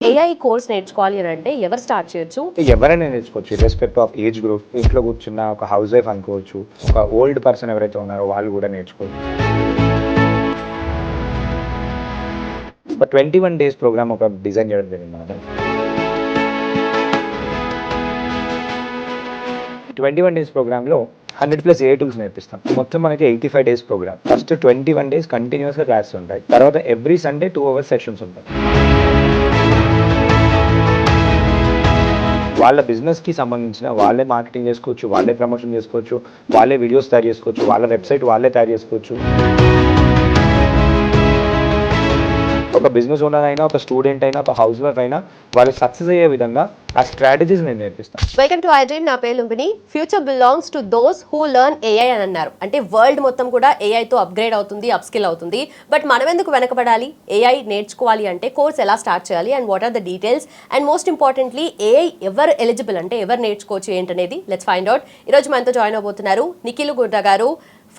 AI course నేర్చుకోవాలి అని అంటే ఎవరు స్టార్ట్ చేయొచ్చు? ఎవరైనా నేర్చుకోవచ్చు ఇర్రెస్పెక్ట్ ఆఫ్ ఏజ్ గ్రూప్. ఇంట్లో కూర్చున్న ఒక హౌస్ వైఫ్ అనుకోవచ్చు, ఒక ఓల్డ్ పర్సన్ ఎవరైతే ఉన్నారో వాళ్ళు కూడా నేర్చుకోవచ్చు. ఒక 21 డేస్ ప్రోగ్రామ్ ఒక డిజైన్ చేయడం జరిగింది మేడం. 21 డేస్ ప్రోగ్రామ్లో 100+ ఏ టూల్స్ నేర్పిస్తాం. మొత్తం మనకి 85 డేస్ ప్రోగ్రామ్. ఫస్ట్ 21 డేస్ కంటిన్యూస్గా క్లాసెస్ ఉంటాయి. తర్వాత ఎవ్రీ సండే 2 hours సెషన్స్ ఉంటాయి. వాళ్ళ బిజినెస్కి సంబంధించిన వాళ్ళే మార్కెటింగ్ చేసుకోవచ్చు, వాళ్ళే ప్రమోషన్ చేసుకోవచ్చు, వాళ్ళే వీడియోస్ తయారు చేసుకోవచ్చు, వాళ్ళ వెబ్సైట్ వాళ్ళే తయారు చేసుకోవచ్చు. ఒక బిజినెస్ ఓనర్ అయినా, ఒక స్టూడెంట్ అయినా, ఒక హౌస్ వైఫ్ అయినా వాళ్ళు సక్సెస్ అయ్యే విధంగా ఆ స్ట్రాటజీస్ నేను నేర్పిస్తాను. Welcome to I dream. నా పేరు Lumbini. Future belongs to those who learn AI అని అన్నారు. అంటే వరల్డ్ మొత్తం కూడా ఏఐతో అప్గ్రేడ్ అవుతుంది, అప్స్కిల్ అవుతుంది. బట్ మనం ఎందుకు వెనకబడాలి? ఏఐ నేర్చుకోవాలి అంటే కోర్స్ ఎలా స్టార్ట్ చేయాలి and what are the details and most importantly AI ఎవరు ఎలిజిబుల్, అంటే ఎవరు నేర్చుకోవచ్చు ఏంటనేది లెట్స్ ఫైండ్ అవుట్. ఈరోజు మనతో జాయిన్ అవబోతున్నారు నిఖిల్ గుడ్డా గారు,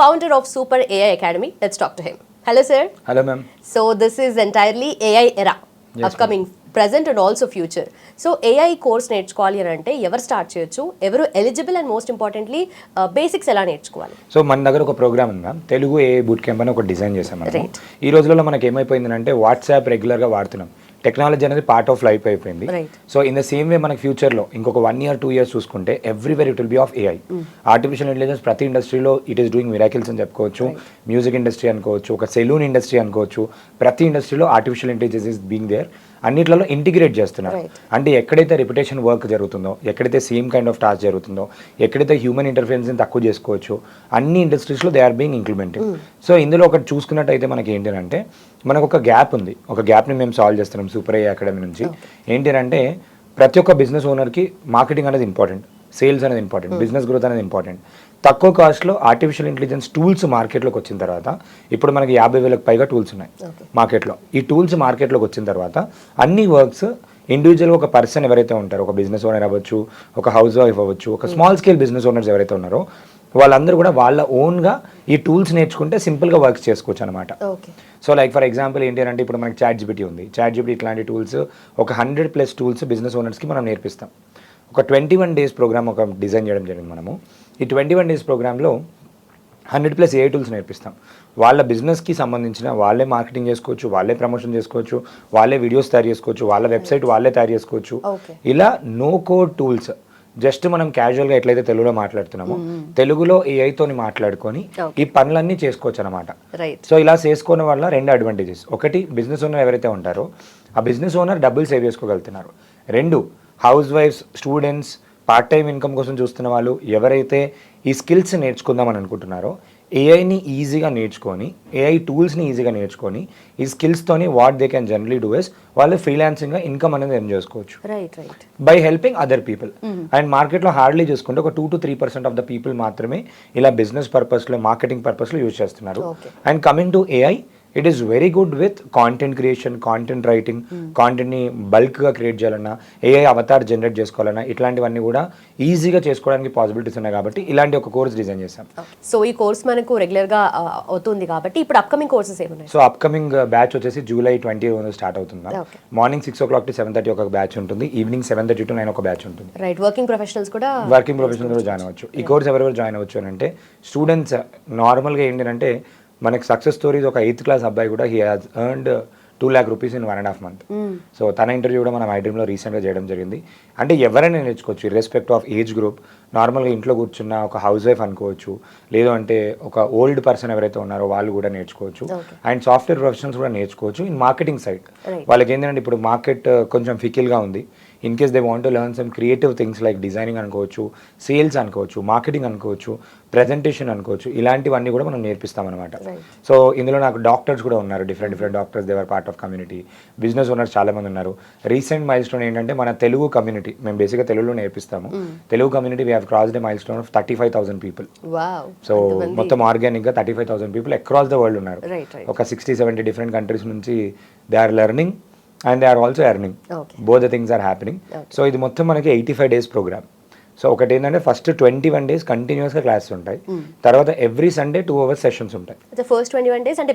founder of super AI academy. Let's talk to him. Hello sir. Hello ma'am. So this is entirely AI era, yes, upcoming, present and also future. So AI course నేర్చుకోవాలి అని అంటే ఎవరు start చేయొచ్చు, ఎవరు eligible and most importantly basics ఎలా నేర్చుకోవాలి? So మన దగ్గర ఒక ప్రోగ్రామ్ ఉంది ma'am, Telugu AI boot camp అని ఒక డిజైన్ చేసాం మనం. ఈ రోజులలో మనకి ఏమైపోయిందంటే వాట్సాప్ రెగ్యులర్గా వాడుతున్నాం. టెక్నాలజీ అనేది పార్ట్ ఆఫ్ లైఫ్ అయిపోయింది. So in the same way మనకి ఫ్యూచర్లో ఇంకొక 1 year 2 years చూసుకుంటే everywhere it will be of AI. Artificial intelligence ప్రతి ఇండస్ట్రీలో ఇట్ ఈస్ డూయింగ్ మిరాకిల్స్ అని చెప్పుకోవచ్చు. మ్యూజిక్ ఇండస్ట్రీ అనుకోవచ్చు, ఒక సెలూన్ ఇండస్ట్రీ అనుకోవచ్చు, ప్రతి ఇండస్ట్రీలో artificial intelligence is being there. అన్నిట్లలో ఇంటిగ్రేట్ చేస్తున్నారు. అంటే ఎక్కడైతే రిపిటేషన్ వర్క్ జరుగుతుందో, ఎక్కడైతే సేమ్ కైండ్ ఆఫ్ టాస్క్ జరుగుతుందో, ఎక్కడైతే హ్యూమన్ ఇంటర్ఫరెన్స్ని తక్కువ చేసుకోవచ్చు, అన్ని ఇండస్ట్రీస్లో they are being implemented. So ఇందులో ఒకటి చూసుకున్నట్టయితే మనకి ఏంటంటే మనకు ఒక గ్యాప్ ఉంది. ఒక గ్యాప్ని మేము సాల్వ్ చేస్తున్నాం సూపర్ ఏఐ అకాడమీ నుంచి. ఏంటంటే ప్రతి ఒక్క బిజినెస్ ఓనర్కి మార్కెటింగ్ అనేది ఇంపార్టెంట్, సేల్స్ అనేది ఇంపార్టెంట్, బిజినెస్ గ్రోత్ అనేది ఇంపార్టెంట్. తక్కువ కాస్ట్లో ఆర్టిఫిషియల్ ఇంటెలిజెన్స్ టూల్స్ మార్కెట్లోకి వచ్చిన తర్వాత ఇప్పుడు మనకి 50,000కు పైగా టూల్స్ ఉన్నాయి మార్కెట్లో. ఈ టూల్స్ మార్కెట్లోకి వచ్చిన తర్వాత అన్ని వర్క్స్ ఇండివిజువల్గా ఒక పర్సన్ ఎవరైతే ఉంటారో, ఒక బిజినెస్ ఓనర్ అవ్వచ్చు, ఒక హౌస్ వైఫ్ అవ్వచ్చు, ఒక స్మాల్ స్కేల్ బిజినెస్ ఓనర్స్ ఎవరైతే ఉన్నారో వాళ్ళందరూ కూడా వాళ్ళ ఓన్గా ఈ టూల్స్ నేర్చుకుంటే సింపుల్గా వర్క్స్ చేసుకోవచ్చు అనమాట. సో లైక్ ఫర్ ఎగ్జాంపుల్ ఏంటి అంటే ఇప్పుడు మనకి చాట్ జీపీటీ ఉంది. చాట్ జీపీటీ ఇట్లాంటి టూల్స్ ఒక 100+ టూల్స్ బిజినెస్ ఓనర్స్కి మనం నేర్పిస్తాం. ఒక 21 డేస్ ప్రోగ్రామ్ ఒక డిజైన్ చేయడం జరిగింది మనము. ఈ 21 డేస్ ప్రోగ్రాంలో 100+ ఏ టూల్స్ నేర్పిస్తాం. వాళ్ళ బిజినెస్కి సంబంధించిన వాళ్ళే మార్కెటింగ్ చేసుకోవచ్చు, వాళ్ళే ప్రమోషన్ చేసుకోవచ్చు, వాళ్ళే వీడియోస్ తయారు చేసుకోవచ్చు, వాళ్ళ వెబ్సైట్ వాళ్ళే తయారు చేసుకోవచ్చు. ఇలా నో కోడ్ టూల్స్. జస్ట్ మనం క్యాజువల్గా ఎట్లయితే తెలుగులో మాట్లాడుతున్నామో తెలుగులో ఏఐతోని మాట్లాడుకొని ఈ పనులన్నీ చేసుకోవచ్చు అనమాట. సో ఇలా చేసుకోవడం వల్ల 2 అడ్వాంటేజెస్. ఒకటి, బిజినెస్ ఓనర్ ఎవరైతే ఉంటారో ఆ బిజినెస్ ఓనర్ డబ్బులు సేవ్ చేసుకోగలుగుతున్నారు. 2, house wifes, students, part time income కోసం చూస్తున్న వాళ్ళు ఎవరైతే ఈ స్కిల్స్ నేర్చుకుందామని అనుకుంటున్నారో ఏఐని ఈజీగా నేర్చుకొని, ఏఐ టూల్స్ని ఈజీగా నేర్చుకొని ఈ స్కిల్స్తోని what they can generally do is వాళ్ళు ఫ్రీలాన్సింగ్గా ఇన్కమ్ అనేది ఎర్న్ చేసుకోవచ్చు by helping other people. And మార్కెట్లో హార్డ్లీ చూసుకుంటే ఒక 2 to 3% ఆఫ్ ద పీపుల్ మాత్రమే ఇలా బిజినెస్ పర్పస్లో, మార్కెటింగ్ పర్పస్లో యూజ్ చేస్తున్నారు. And coming to AI, it is very good with content creation, content writing, కాంటెంట్ని బల్క్గా క్రియేట్ చేయాలన్నా, ఏఐ అవతార్ జనరేట్ చేసుకోవాలన్నా ఇట్లాంటివన్నీ కూడా ఈజీగా చేసుకోవడానికి పాసిబిలిటీస్ ఉన్నాయి. కాబట్టి ఇలాంటి ఒక కోర్స్ డిజైన్ చేశాం. సో ఈ కోర్స్ మనకు రెగ్యులర్గా అవుతుంది కాబట్టి ఇప్పుడు అప్కమింగ్ కోర్సెస్ ఏమున్నాయి? సో అప్కమింగ్ బ్యాచ్ వచ్చేసి July 20 స్టార్ట్ అవుతుంది. మార్నింగ్ 6 o'clock to 7:30 ఒక బ్యాచ్ ఉంటుంది. ఈవినింగ్ 7:30 to 9 ఒక బ్యాచ్ ఉంటుంది. రైట్. వర్కింగ్ ప్రొఫెషనల్స్ కూడా జాయిన్ అవ్వచ్చు. ఈ కోర్స్ ఎవరెవరు జాయిన్ అవ్వచ్చు అని అంటే స్టూడెంట్స్. నార్మల్గా ఏంటంటే మనకి సక్సెస్ స్టోరీస్ ఒక 8th క్లాస్ అబ్బాయి కూడా he has earned 2 lakh rupees in 1.5 months. So తన ఇంటర్వ్యూ కూడా మనం ఐడ్రీమ్లో రీసెంట్గా చేయడం జరిగింది. అంటే ఎవరైనా నేర్చుకోవచ్చు ఇర్రెస్పెక్ట్ ఆఫ్ ఏజ్ గ్రూప్. నార్మల్గా ఇంట్లో కూర్చున్న ఒక హౌస్ వైఫ్ అనుకోవచ్చు, లేదు అంటే ఒక ఓల్డ్ పర్సన్ ఎవరైతే ఉన్నారో వాళ్ళు కూడా నేర్చుకోవచ్చు. అండ్ సాఫ్ట్వేర్ ప్రొఫెషనల్స్ కూడా నేర్చుకోవచ్చు. ఇన్ మార్కెటింగ్ సైడ్ వాళ్ళకి ఏంటంటే ఇప్పుడు మార్కెట్ కొంచెం ఫికిల్గా ఉంది. In case they want to learn some creative things like designing అనుకోవచ్చు, సేల్స్ అనుకోవచ్చు, మార్కెటింగ్ అనుకోవచ్చు, ప్రెజెంటేషన్ అనుకోవచ్చు, ఇలాంటివన్నీ కూడా మనం నేర్పిస్తాం అనమాట. సో ఇందులో నాకు డాక్టర్స్ కూడా ఉన్నారు, different doctors, they're part of community. Business owners చాలా మంది ఉన్నారు. రీసెంట్ మైల్ స్టోన్ ఏంటంటే మన తెలుగు కమ్యూనిటీ, మేము బేసిక్గా తెలుగులో నేర్పిస్తాము. Telugu community we have crossed a milestone of 35,000 people. So మొత్తం ఆర్గానిక్గా 35,000 people అక్రాస్ ద వరల్డ్ ఉన్నారు. ఒక 60-70 డిఫరెంట్ కంట్రీస్ నుంచి they are learning and they are also earning. Both the things are happening. So ఇది మొత్తం మనకి 85 డేస్ ప్రోగ్రామ్. సో ఒకటి ఏంటంటే ఫస్ట్ 21 days కంటిన్యూస్గా క్లాసెస్ ఉంటాయి, తర్వాత ఎవ్రీ సండే 2 hours సెషన్స్ ఉంటాయి. ఫస్ట్ 21 days అంటే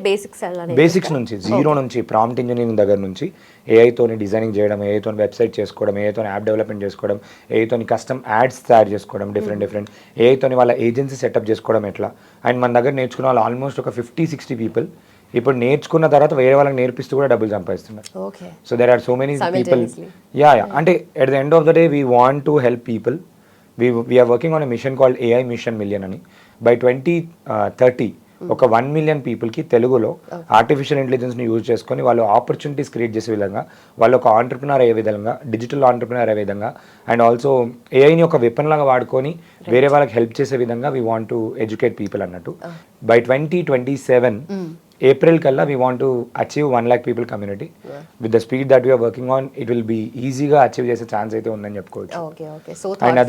బేసిక్స్ నుంచి జీరో నుంచి ప్రాంప్ట్ ఇంజనీరింగ్ దగ్గర నుంచి ఏఐతోని డిజైనింగ్ చేయడం, ఏఐతోని వెబ్సైట్ చేసుకోవడం, ఏఐతోని యాప్ డెవలప్మెంట్ చేసుకోవడం, ఏఐతోని కస్టమ్ యాడ్స్ తయారు చేసుకోవడం, డిఫరెంట్ ఏఐతోని వాళ్ళ ఏజెన్సీ సెటప్ చేసుకోవడం ఎట్లా. అండ్ మన దగ్గర నేర్చుకున్న వాళ్ళు ఆల్మోస్ట్ ఒక 50-60 పీపుల్ ఇప్పుడు నేర్చుకున్న తర్వాత వేరే వాళ్ళకి నేర్పిస్తూ కూడా డబ్బులు సంపాదిస్తున్నారు. So there are so many people. Yeah అంటే at the end of the day we want to help people. We are working on a mission called AI Mission Million అని. By 2030 ఒక 1 million పీపుల్కి తెలుగులో ఆర్టిఫిషియల్ ఇంటెలిజెన్స్ని యూజ్ చేసుకొని వాళ్ళు opportunities create చేసే విధంగా, వాళ్ళు ఒక ఆంటర్ప్రినర్ అయ్యే విధంగా, డిజిటల్ ఆంటర్ప్రినర్ అయ్యే విధంగా, అండ్ ఆల్సో ఏఐని ఒక వెపన్ లాగా వాడుకొని వేరే వాళ్ళకి హెల్ప్ చేసే విధంగా we want to educate people అన్నట్టు. బై 2027 April కల్లా we want to achieve 1 lakh people community. With the speed that we are working on, it will be ఈజీగా అచీవ్ చేసే ఛాన్స్ అయితే ఉందని చెప్పుకోవచ్చు. అండ్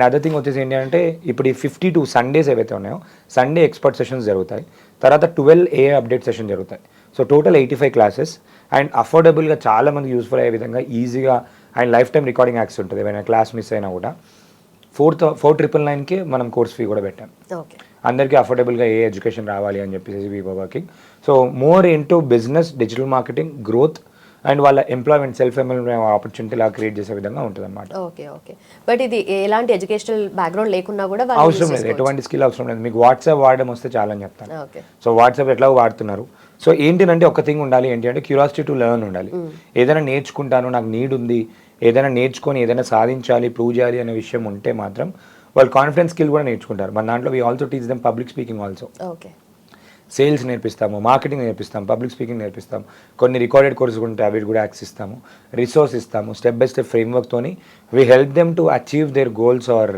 అదర్ థింగ్ వచ్చేసి ఏంటి అంటే ఇప్పుడు ఈ 52 Sundays ఏవైతే ఉన్నాయో సండే ఎక్స్పర్ట్ సెషన్స్ జరుగుతాయి, తర్వాత 12 AI అప్డేట్ సెషన్ జరుగుతాయి. సో టోటల్ 85 క్లాసెస్ అండ్ అఫోర్డబుల్గా చాలా మంది యూస్ఫుల్ అయ్యే విధంగా ఈజీగా and life time recording access ఉంటుంది. ఏమైనా క్లాస్ మిస్ అయినా కూడా 4,999కే మనం కోర్స్ ఫీ కూడా పెట్టాం. అందరికీ అఫోర్డబుల్గా ఏ ఎడ్యుకేషన్ రావాలి అని చెప్పేసి we were working. So more into business, digital marketing, growth and వాళ్ళ ఎంప్లాయ్మెంట్, సెల్ఫ్ ఎంప్లాయ్మెంట్ ఆపర్చునిటీ లాగా క్రియేట్ చేసే విధంగా ఉంటుంది అనమాట. ఓకే. బట్ ఇది ఎలాంటి ఎడ్యుకేషనల్ బ్యాక్గ్రౌండ్ లేకున్నా కూడా అవసరం లేదు, ఎటువంటి స్కిల్ అవసరం లేదు. మీకు వాట్సాప్ వాడడం వస్తే చాలా అని చెప్తాను. సో వాట్సాప్ ఎట్లా వాడుతున్నారు. సో ఏంటంటే ఒక థింగ్ ఉండాలి, ఏంటి అంటే క్యూరియాసిటీ టు లెర్న్ ఉండాలి. ఏదైనా నేర్చుకుంటాను, నాకు నీడ్ ఉంది, ఏదైనా నేర్చుకొని ఏదైనా సాధించాలి, ప్రూవ్ చేయాలి అనే విషయం ఉంటే మాత్రం వాళ్ళు కాన్ఫిడెన్స్ స్కిల్ కూడా నేర్చుకుంటారు. మన దాంట్లో we also teach them public speaking also. Sales నేర్పిస్తాము, మార్కెటింగ్ నేర్పిస్తాము, పబ్లిక్ స్పీకింగ్ నేర్పిస్తాము, కొన్ని రికార్డెడ్ కోర్సెస్ ఉంటే అవి కూడా యాక్సెస్ ఇస్తాము, రిసోర్స్ ఇస్తాము. స్టెప్ బై స్టెప్ ఫ్రేమ్వర్క్తోని we help them to achieve their goals or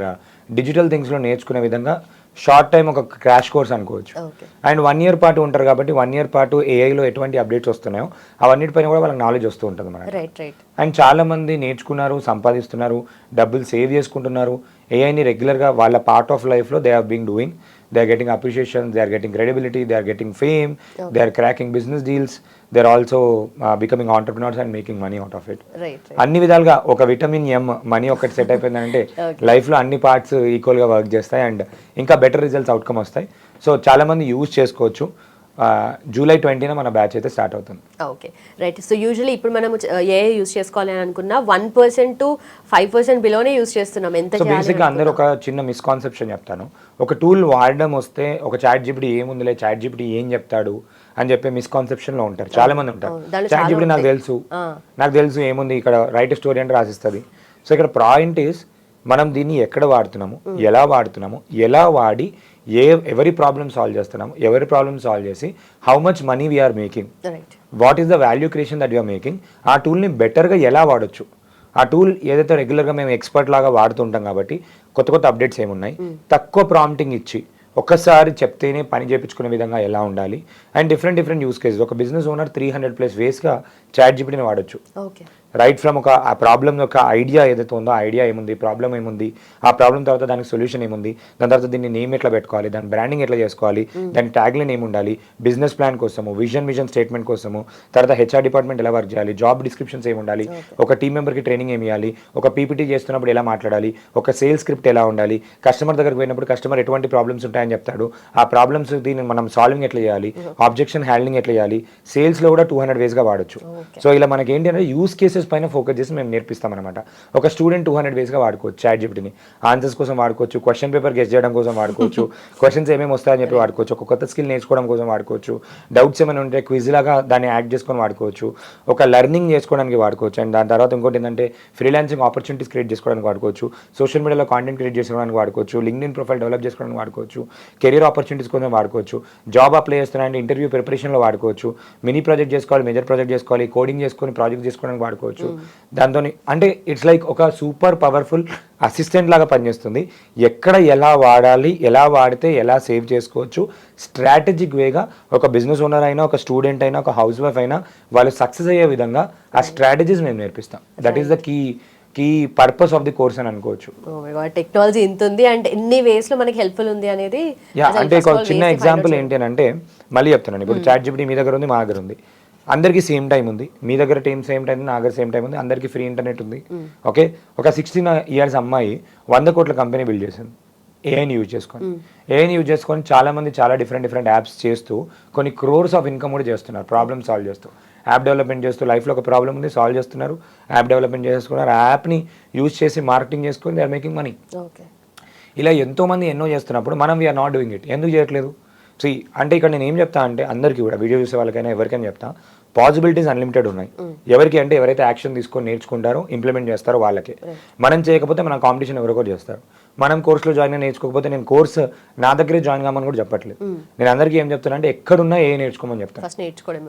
digital థింగ్స్లో నేర్చుకునే విధంగా షార్ట్ టైం ఒక క్రాష్ కోర్స్ అనుకోవచ్చు. అండ్ 1 year పాటు ఉంటారు కాబట్టి 1 year పాటు ఏఐలో ఎటువంటి అప్డేట్స్ వస్తున్నాయో అవన్నిటిపైన కూడా వాళ్ళకి నాలెడ్జ్ వస్తూ ఉంటుంది మనకి. అండ్ చాలా మంది నేర్చుకున్నారు, సంపాదిస్తున్నారు, డబ్బులు సేవ్ చేసుకుంటున్నారు. ఏఐని రెగ్యులర్గా వాళ్ళ పార్ట్ ఆఫ్ లైఫ్లో they are being doing. They are getting appreciation, they are getting credibility, they are getting fame, they are cracking business deals, they are also becoming entrepreneurs and making money out of it. అన్ని విధాలుగా ఒక vitamin M money ఒకటి set అయిపోయిందంటే లైఫ్లో అన్ని parts ఈక్వల్గా work చేస్తాయి and ఇంకా బెటర్ రిజల్ట్స్ అవుట్కమ్ వస్తాయి. సో చాలా మంది యూజ్ చేసుకోవచ్చు. July 20న మన బ్యాచ్ అయితే స్టార్ట్ అవుతుంది. Okay, right. సో యూజువల్లీ ఇప్పుడు మనం ఏఐ యూజ్ చేసుకోవాలి అని అనుకున్నా 1% to 5% బిలోనే యూజ్ చేస్తున్నాం. ఎంత బేసిక్గా అందరూ ఒక చిన్న మిస్కాన్సెప్షన్ చెప్తాను. ఒక టూల్ వాడడం వస్తే ఒక చాట్ జీపీటీ ఏముందిలే, చాట్ జీపీటీ ఏం చెప్తాడు అని చెప్పే మిస్కాన్సెప్షన్లో ఉంటారు చాలా మంది ఉంటారు. చాట్ జీపీటీ నాకు తెలుసు ఏముంది, ఇక్కడ రైట్ స్టోరీ అంటే రాసిస్తుంది. సో ఇక్కడ పాయింట్ ఈస్ మనం దీన్ని ఎక్కడ వాడుతున్నాము, ఎలా వాడుతున్నాము, ఎలా వాడి ఎవరి ప్రాబ్లమ్ సాల్వ్ చేస్తున్నాము, ఎవరి ప్రాబ్లమ్ సాల్వ్ చేసి how much money we are making, what is the value creation that you are making, ఆ టూల్ని బెటర్గా ఎలా వాడచ్చు. ఆ టూల్ ఏదైతే రెగ్యులర్గా మేము ఎక్స్పర్ట్ లాగా వాడుతుంటాం కాబట్టి కొత్త అప్డేట్స్ ఏమున్నాయి, తక్కువ ప్రాంప్టింగ్ ఇచ్చి ఒక్కసారి చెప్తేనే పని చేయించుకునే విధంగా ఎలా ఉండాలి అండ్ డిఫరెంట్ యూస్ కేసెస్. ఒక బిజినెస్ ఓనర్ 300+ వేస్గా చాట్ జీపీటీని వాడచ్చు. రైట్ ఫ్రమ్ ఒక ఆ ప్రాబ్లమ్ యొక్క ఐడియా ఏదైతే ఉందో, ఐడియా ఏముంది, ప్రాబ్లం ఏముంది, ఆ ప్రాబ్లం తర్వాత దానికి సొల్యూషన్ ఏముంది, దాని తర్వాత దీన్ని నేమ్ ఎట్లా పెట్టుకోవాలి, దాని బ్రాండింగ్ ఎట్లా చేసుకోవాలి, దాని ట్యాగ్లైన్ ఏమి ఉండాలి, బిజినెస్ ప్లాన్ కోసము, విజన్ స్టేట్మెంట్ కోసము, తర్వాత హెచ్ఆర్ డిపార్ట్మెంట్ ఎలా వర్క్ చేయాలి, జాబ్ డిస్క్రిప్షన్స్ ఏమి ఉండాలి, ఒక టీమ్ మెంబర్కి ట్రైనింగ్ ఏమి ఇవ్వాలి, ఒక పీపీటీ చేస్తున్నప్పుడు ఎలా మాట్లాడాలి, ఒక సేల్స్ స్క్రిప్ట్ ఎలా ఉండాలి, కస్టమర్ దగ్గరికి పోయినప్పుడు కస్టమర్ ఎటువంటి ప్రాబ్లమ్స్ ఉంటాయని చెప్తాడు, ఆ ప్రాబ్లమ్స్ దీన్ని మనం సాల్వింగ్ ఎట్లా చేయాలి, ఆబ్జెక్షన్ హ్యాండ్లింగ్ ఎట్లా చేయాలి, సేల్స్లో కూడా 200 వేస్గా వాడచ్చు. సో ఇలా మనకి ఏంటి అంటే యూస్ కేసెస్ పైన ఫోకస్ చేసి మేము నేర్పిస్తాం అనమాట. ఒక స్టూడెంట్ 200 వేస్గా వాడుకోవచ్చు చాట్ జీపీటీని. ఆన్సర్స్ కోసం వాడుకోవచ్చు, క్వశ్చన్ పేపర్ గెస్ చేయడం కోసం వాడుకోవచ్చు, క్వశ్చన్స్ ఏమేమి వస్తాయని చెప్పి వాడుకోవచ్చు, ఒక కొత్త స్కిల్ నేర్చుకోవడం కోసం వాడుకోవచ్చు, డౌట్స్ ఏమైనా ఉంటే క్విజ్ లాగా దాన్ని యాక్ట్ చేసుకొని వాడుకోవచ్చు, ఒక లెర్నింగ్ చేసుకోవడానికి వాడుకోవచ్చు. అండ్ దాని తర్వాత ఇంకోటి ఏంటంటే ఫ్రీలాన్సింగ్ ఆపర్చునిటీస్ క్రియేట్ చేసుకోవడానికి వాడుకోవచ్చు, సోషల్ మీడియాలో కాంటెంట్ క్రియేట్ చేసుకోవడానికి వాడుకోవచ్చు, లింక్డ్ఇన్ ప్రొఫైల్ డెవలప్ చేసుకోవడానికి వాడుకోవచ్చు, కెరీర్ ఆపర్చునిటీస్ కోసం వాడుకోవచ్చు, జాబ్ అప్లై చేస్తున్నారంటే ఇంటర్వ్యూ ప్రిపరేషన్లో వాడుకోవచ్చు, మినీ ప్రాజెక్ట్ చేసుకోవాలి, మేజర్ ప్రాజెక్ట్ చేసుకోవాలి, కోడింగ్ చేసుకొని ప్రాజెక్ట్ చేసుకోవడానికి వాడుకోవచ్చు. దాంతో అంటే ఇట్స్ లైక్ ఒక సూపర్ పవర్ఫుల్ అసిస్టెంట్ లాగా పనిచేస్తుంది. ఎక్కడ ఎలా వాడాలి, ఎలా వాడితే ఎలా సేవ్ చేసుకోవచ్చు, స్ట్రాటజిక్ వేగా ఒక బిజినెస్ ఓనర్ అయినా, ఒక స్టూడెంట్ అయినా, ఒక హౌస్ వైఫ్ అయినా వాళ్ళు సక్సెస్ అయ్యే విధంగా ఆ స్ట్రాటజీస్ మేము నేర్పిస్తాం. That is the key purpose of the course అని అనుకోవచ్చు. టెక్నాలజీ ఇంత ఉంది అంటే ఎన్ని వేస్ లో మనకి హెల్ప్ఫుల్ ఉంది అనేది. అంటే ఒక చిన్న ఎగ్జాంపుల్ ఏంటి అంటే మళ్ళీ చెప్తున్నాను, ఇప్పుడు చాట్ జీపీటీ మీ దగ్గర ఉంది, మా దగ్గర ఉంది. అందరికీ సేమ్ టైం ఉంది, మీ దగ్గర సేమ్ టైం ఉంది, నా దగ్గర సేమ్ టైం ఉంది, అందరికీ ఫ్రీ ఇంటర్నెట్ ఉంది. ఓకే, ఒక 16 years అమ్మాయి 100 కోట్ల కంపెనీ బిల్డ్ చేసింది ఏఐని యూజ్ చేసుకొని చాలా మంది చాలా డిఫరెంట్ యాప్స్ చేస్తూ కొన్ని క్రోర్స్ ఆఫ్ ఇన్కమ్ కూడా చేస్తున్నారు, ప్రాబ్లమ్ సాల్వ్ చేస్తూ, యాప్ డెవలప్మెంట్ చేస్తూ. లైఫ్లో ఒక ప్రాబ్లం ఉంది, సాల్వ్ చేస్తున్నారు, యాప్ డెవలప్మెంట్ చేసుకున్నారు, యాప్ని యూజ్ చేసి మార్కెటింగ్ చేసుకొని దే ఆర్ మేకింగ్ మనీ. ఇలా ఎంతోమంది ఎన్నో చేస్తున్నప్పుడు మనం వీఆర్ నాట్ డూయింగ్ ఇట్, ఎందుకు చేయట్లేదు? సో అంటే ఇక్కడ నేను ఏం చెప్తా అంటే అందరికీ కూడా వీడియో చూసే వాళ్ళకైనా ఎవరికైనా చెప్తా, పాసిబిలిటీస్ అన్లిమిటెడ్ ఉన్నాయి. ఎవరికి అంటే ఎవరైతే యాక్షన్ తీసుకొని నేర్చుకుంటారో ఇంప్లిమెంట్ చేస్తారో వాళ్ళకే. మనం చేయకపోతే మన కాంపిటీషన్ ఎవరికో చేస్తారు. మనం కోర్సులో జాయిన్ నేర్చుకోకపోతే నేను కోర్స్ నా దగ్గరే జాయిన్ కామని కూడా చెప్పట్లేదు. నేను అందరికీ ఏం చెప్తాను అంటే ఎక్కడున్నా ఏ నేర్చుకోమని చెప్తాను.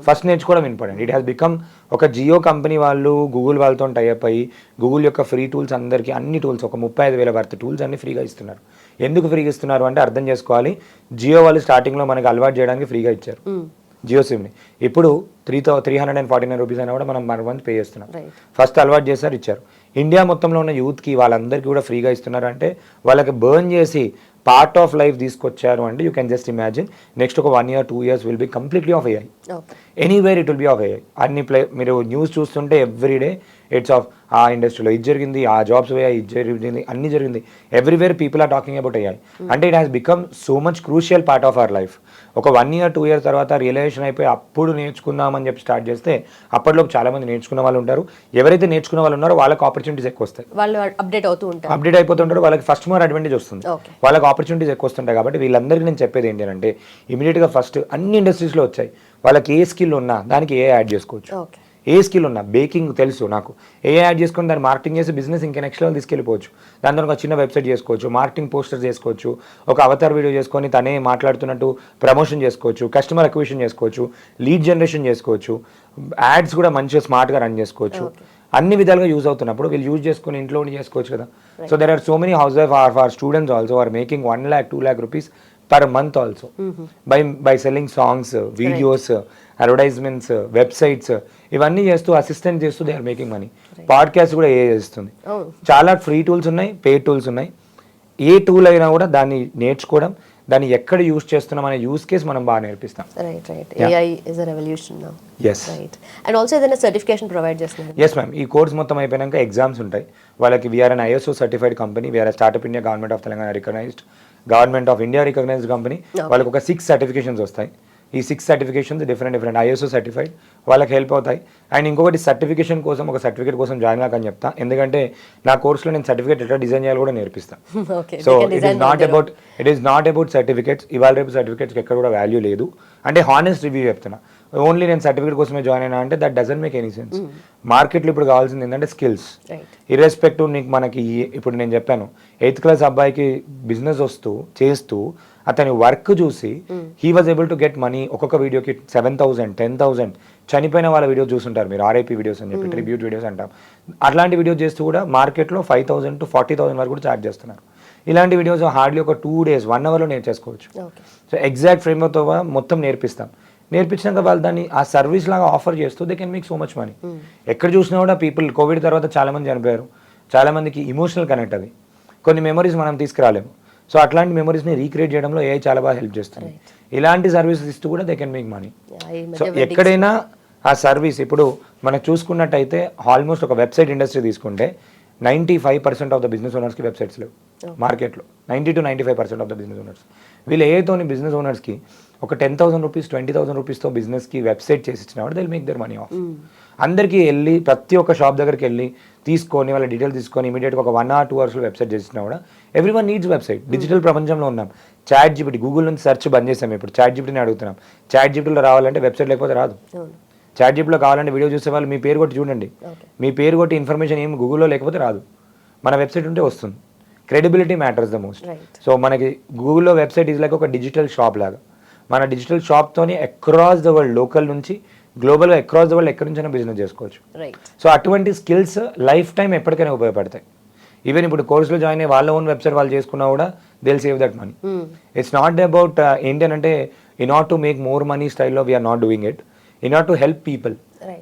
ఫస్ట్ నేర్చుకోవడం ఇంపార్టెంట్. ఇట్ హ్యాస్ బికమ్ ఒక జియో కంపెనీ వాళ్ళు గూగుల్ వాళ్ళతో టైఅప్ అయ్యి గూగుల్ యొక్క ఫ్రీ టూల్స్ అందరికీ అన్ని టూల్స్ ఒక 35,000 వర్త్ టూల్స్ అన్ని ఫ్రీగా ఇస్తున్నారు. ఎందుకు ఫ్రీగా ఇస్తున్నారు అంటే అర్థం చేసుకోవాలి, జియో వాళ్ళు స్టార్టింగ్లో మనకి అలవాటు చేయడానికి ఫ్రీగా ఇచ్చారు జియో సిమ్ని. ఇప్పుడు 349 రూపీస్ అయినా కూడా మనం మంత్ పే చేస్తున్నాం. ఫస్ట్ అలవాటు చేశారు, ఇచ్చారు. ఇండియా మొత్తంలో ఉన్న యూత్కి వాళ్ళందరికీ కూడా ఫ్రీగా ఇస్తున్నారు అంటే వాళ్ళకి బర్న్ చేసి పార్ట్ ఆఫ్ లైఫ్ తీసుకొచ్చారు అంటే you can just imagine next ఒక 1 year 2 years will be completely off AI. Anywhere it will be of AI. అన్ని మీరు న్యూస్ చూస్తుంటే ఎవ్రీడే ఇట్స్ ఆఫ్ ఆ ఇండస్ట్రీలో ఇది జరిగింది, ఆ జాబ్స్ పోయాయి, ఇది జరిగింది, అన్ని జరిగింది. Everywhere people are talking about AI. అంటే it has become so much crucial part of our life. ఒక 1 year 2 years తర్వాత రియలైజేషన్ అయిపోయి అప్పుడు నేర్చుకుందామని చెప్పి స్టార్ట్ చేస్తే అప్పట్లో చాలా మంది నేర్చుకున్న వాళ్ళు ఉంటారు. ఎవరైతే నేర్చుకున్న వాళ్ళు ఉన్నారో వాళ్ళకి ఆపర్చునిటీస్ ఎక్కువ వస్తాయి, వాళ్ళు అప్డేట్ అయిపోతుంటారు, వాళ్ళకి ఫస్ట్ మోర్ అడ్వాంటేజ్ వస్తుంది, వాళ్ళకి ఆపర్చునిటీస్ ఎక్కువ వస్తుంటాయి. కాబట్టి వీళ్ళందరికీ నేను చెప్పేది ఏంటి అంటే ఇమీడియట్గా ఫస్ట్ అన్ని ఇండస్ట్రీస్లో వచ్చాయి, వాళ్ళకి ఏ స్కిల్ ఉన్నా దానికి ఏ యాడ్ చేసుకోవచ్చు. ఏ స్కిల్ ఉన్నా, బేకింగ్ తెలుసు నాకు, ఏ యాడ్ చేసుకొని దాన్ని మార్కెటింగ్ చేసి బిజినెస్ ఇంకా నెక్స్ట్ లెవెల్ తీసుకెళ్ళిపోవచ్చు. దాంతో ఒక చిన్న వెబ్సైట్ చేసుకోవచ్చు, మార్కెటింగ్ పోస్టర్స్ చేసుకోవచ్చు, ఒక అవతార్ వీడియో చేసుకొని తనే మాట్లాడుతున్నట్టు ప్రమోషన్ చేసుకోవచ్చు, కస్టమర్ అక్విజిషన్ చేసుకోవచ్చు, లీడ్ జనరేషన్ చేసుకోవచ్చు, యాడ్స్ కూడా మంచిగా స్మార్ట్గా రన్ చేసుకోవచ్చు. అన్ని విధాలుగా యూజ్ అవుతున్నప్పుడు వీళ్ళు యూజ్ చేసుకుని ఇంట్లో చేసుకోవచ్చు కదా. So there are so many housewife or students also are making 1 lakh 2 lakh rupees per month also by selling songs, videos, advertisements, websites ఇవన్నీ చేస్తూ అసిస్టెంట్ చేస్తూ they are making money. Podcast కూడా ఏ చేస్తుంది. చాలా ఫ్రీ టూల్స్ ఉన్నాయి, paid tools ఉన్నాయి. ఏ టూల్ అయినా కూడా దాన్ని నేర్చుకోవడం, దాన్ని ఎక్కడ యూజ్ చేస్తున్నాం అనే యూజ్ కేస్ మనం బాగా నేర్పిస్తాం. AI is a revolution now. Yes. Right. And also ఏదైనా సర్టిఫికేషన్ ప్రొవైడ్ చేస్తున్నారు? Yes ma'am. ఈ కోర్స్ మొత్తం అయిపోయాక ఎగ్జామ్స్ ఉంటాయి వాళ్ళకి. We are an ISO certified company, we are startup India, government of Telangana recognised, government of India recognised company. వాళ్ళకి ఒక 6 certifications వస్తాయి. ఈ 6 సర్టిఫికేషన్స్ డిఫరెంట్ ISO సర్టిఫైడ్ వాళ్ళకి హెల్ప్ అవుతాయి. అండ్ ఇంకొకటి సర్టిఫికేషన్ కోసం, ఒక సర్టిఫికేట్ కోసం జాయిన్ కాకని చెప్తా. ఎందుకంటే నా కోర్సులో నేను సర్టిఫికేట్ ఎట్లా డిజైన్ చేయాలి కూడా నేర్పిస్తాను. So it is not about certificates. ఇవాళ రేపు సర్టిఫికేట్స్కి ఎక్కడ కూడా వాల్యూ లేదు. అంటే హానెస్ట్ రివ్యూ చెప్తున్నా. ఓన్లీ నేను సర్టిఫికేట్ కోసమే జాయిన్ అయినా అంటే that doesn't make any sense. మార్కెట్లో ఇప్పుడు కావాల్సింది ఏంటంటే స్కిల్స్. ఇర్రెస్పెక్టివ్ నీకు మనకి ఇప్పుడు నేను చెప్పాను 8th class అబ్బాయికి బిజినెస్ చేస్తూ అతని వర్క్ చూసి he was able to get money. ఒక్కొక్క వీడియోకి 7,000 10,000. చనిపోయిన వాళ్ళ వీడియోస్ చూస్తుంటారు మీరు, RIP వీడియోస్ అని చెప్పి, ట్రిబ్యూట్ వీడియోస్ అంటాం. అట్లాంటి వీడియోస్ చేస్తూ కూడా మార్కెట్లో 5,000 to 40,000 వరకు కూడా ఛార్జ్ చేస్తున్నారు. ఇలాంటి వీడియోస్ హార్డ్లీ ఒక 2 days 1 hourలో నేర్చేసుకోవచ్చు. సో ఎగ్జాక్ట్ ఫ్రేమ్వర్క్తో మొత్తం నేర్పించినాక వాళ్ళు దాన్ని ఆ సర్వీస్ లాగా ఆఫర్ చేస్తూ they can make so much money. ఎక్కడ చూసినా కూడా పీపుల్, కోవిడ్ తర్వాత చాలా మంది చనిపోయారు, చాలా మందికి ఇమోషనల్ కనెక్ట్ అది, కొన్ని మెమరీస్ మనం తీసుకురాలేము. సో అట్లాంటి మెమరీస్ని రీక్రియేట్ చేయడంలో AI చాలా బాగా హెల్ప్ చేస్తుంది. ఇలాంటి సర్వీసెస్ ఇస్తూ కూడా they can make money. So ఎక్కడైనా ఆ సర్వీస్, ఇప్పుడు మనం చూసుకున్నట్టయితే ఆల్మోస్ట్ ఒక వెబ్సైట్ ఇండస్ట్రీ తీసుకుంటే 95% ఆఫ్ ద బిజినెస్ ఓనర్స్కి వెబ్సైట్స్ లేవు మార్కెట్లో. 90 to 95% of the business owners. వీళ్ళు ఏతోని బిజినెస్ ఓనర్స్కి ఒక 10,000 రూపీస్ 20,000 రూపీస్తో బిజినెస్కి వెబ్సైట్ చేసి ఇచ్చినా కూడా they will make their money of. అందరికీ వెళ్ళి ప్రతి ఒక్క షాప్ దగ్గరికి వెళ్ళి తీసుకొని వాళ్ళ డీటెయిల్స్ తీసుకొని ఇమీడియట్గా ఒక 1 or 2 hours వెబ్సైట్ చేసినా కూడా ఎవ్రీవన్ నీడ్స్ వెబ్సైట్. డిజిటల్ ప్రపంచంలో ఉన్నాం. ChatGPT, గూగుల్ నుంచి సెర్చ్ బంద్ చేసాం, ఇప్పుడు ChatGPTని అడుగుతున్నాం. ChatGPTలో రావాలంటే వెబ్సైట్ లేకపోతే రాదు. ChatGPTలో కావాలంటే వీడియో చూసే వాళ్ళు మీ పేరు కొట్టి చూడండి, మీ పేరు కొట్టి ఇన్ఫర్మేషన్ ఏమి గూగుల్లో లేకపోతే రాదు, మన వెబ్సైట్ ఉంటే వస్తుంది. Credibility matters the most. So మనకి గూగుల్లో వెబ్సైట్ ఈజ్ లైక్ ఒక డిజిటల్ షాప్ లాగా. మన డిజిటల్ షాప్తోని అక్రాస్ ద వరల్డ్, లోకల్ నుంచి గ్లోబల్గా అక్రాస్ ద వరల్డ్ ఎక్కడి నుంచైనా బిజినెస్ చేసుకోవచ్చు. సో అటువంటి స్కిల్స్ లైఫ్ టైం ఎప్పటికైనా ఉపయోగపడతాయి. ఈవెన్ ఇప్పుడు కోర్సులో జాయిన్ అయ్యి వాళ్ళ ఓన్ వెబ్సైట్ వాళ్ళు చేసుకున్నా కూడా they will save that money. It's not about ఏంటంటే in order to make more money స్టైల్లో we are not doing it, in order to help people.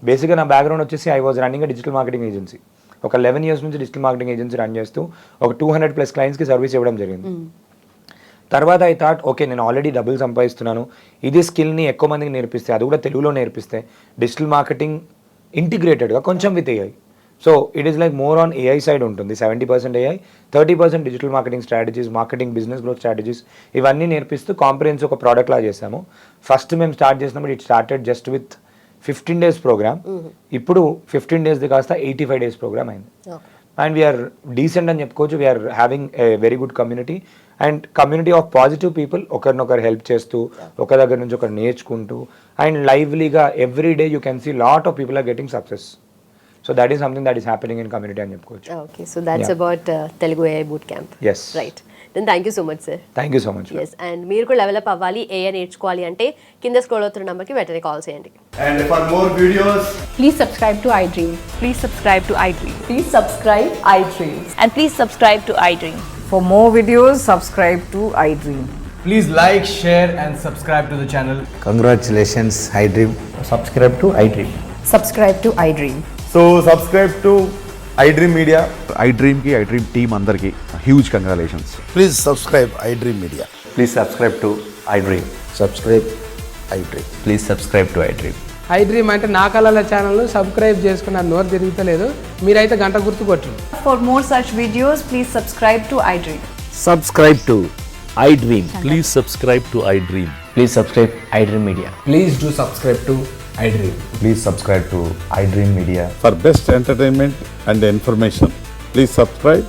బేసిక్గా నా బ్యాక్గ్రౌండ్ వచ్చేసి I was running digital marketing agency. ఒక 11 years నుంచి digital marketing agency run చేస్తూ ఒక 200+ clientsకి service ఇవ్వడం జరిగింది. తర్వాత ఐ థాట్ ఓకే నేను ఆల్రెడీ డబ్బులు సంపాదిస్తున్నాను, ఇది స్కిల్ని ఎక్కువ మందికి నేర్పిస్తే, అది కూడా తెలుగులో నేర్పిస్తే డిజిటల్ మార్కెటింగ్ ఇంటిగ్రేటెడ్గా కొంచెం with AI. So it is like more on AI side ఉంటుంది. 70% AI, 30% digital marketing strategies, marketing business growth strategies ఇవన్నీ నేర్పిస్తూ కాంప్రహెన్సివ్ ఒక ప్రోడక్ట్ లా చేసాము. ఫస్ట్ మేము స్టార్ట్ చేసినప్పుడు it started just with 15 days programme. ఇప్పుడు 15 days కాస్త 85 days ప్రోగ్రామ్ అయింది. అండ్ వీఆర్ డీసెంట్ అని చెప్పుకోవచ్చు. We are having a very good community and community of positive people, ఒకరినొకరు హెల్ప్ చేస్తూ, ఒక దగ్గర నుంచి ఒకరు నేర్చుకుంటూ, అండ్ లైవ్లీగా every day you can see lot of people are getting success. So that is something that is happening in community అని చెప్పుకోవచ్చు. Okay, so that's about Telugu AI boot camp. Yes, right. Then thank you so much sir. Thank you so much. Yes, and మీరు కూడా develop అవ్వాలి, AI నేర్చుకోవాలి అంటే కింద scroll అవుతున్న నెంబర్కి వెంటనే కాల్ చేయండి. And for more videos, Please subscribe to iDream. Please subscribe to iDream. Please subscribe iDream. And please subscribe to iDream. For more videos, subscribe to iDream. please like, share and subscribe to the channel. Congratulations, iDream. Subscribe to iDream. Subscribe to iDream. So subscribe to iDream Media. iDream ki iDream team andarki huge congratulations. Please subscribe iDream Media. Please subscribe to iDream. Subscribe iDream. Please subscribe to iDream. iDream అంటే నా కళల channel subscribe చేసుకున్న నోరు తిరుగుతలేదు, మీరైతే గంట గుర్తు కొట్టండి. For more such videos, please subscribe to iDream. Subscribe to iDream. Please subscribe to iDream. Please subscribe iDream Media. Please do subscribe to iDream. Please subscribe to iDream Media. For best entertainment and information, please subscribe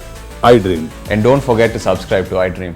iDream. And don't forget to subscribe to iDream.